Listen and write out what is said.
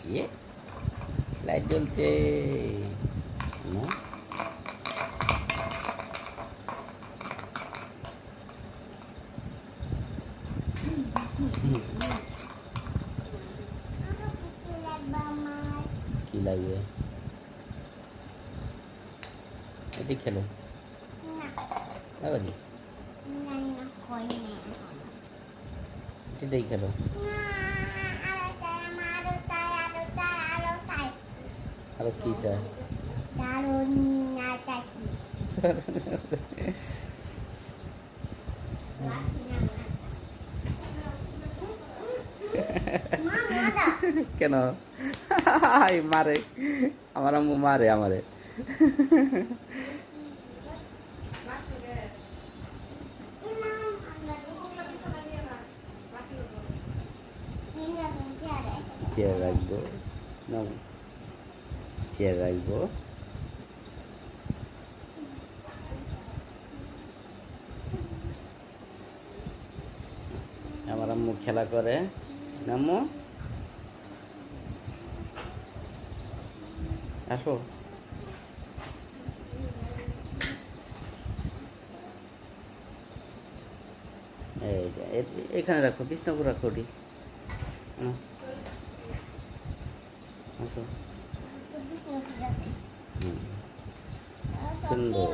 ইয়ে লাইট জ্বলছে না কি লাগবে এটি খেলো বাবাজি এটাই খেলো আরো কি চাই কেন মারে আমার আম্মু মারে আমারে চেয়ার রাখবো না চেয়ার রাখবো আমার আম্মু খেলা করে আম্মু আসো এখানে রাখো বিছনাপুর রাখো ওটি আসো সুন্দর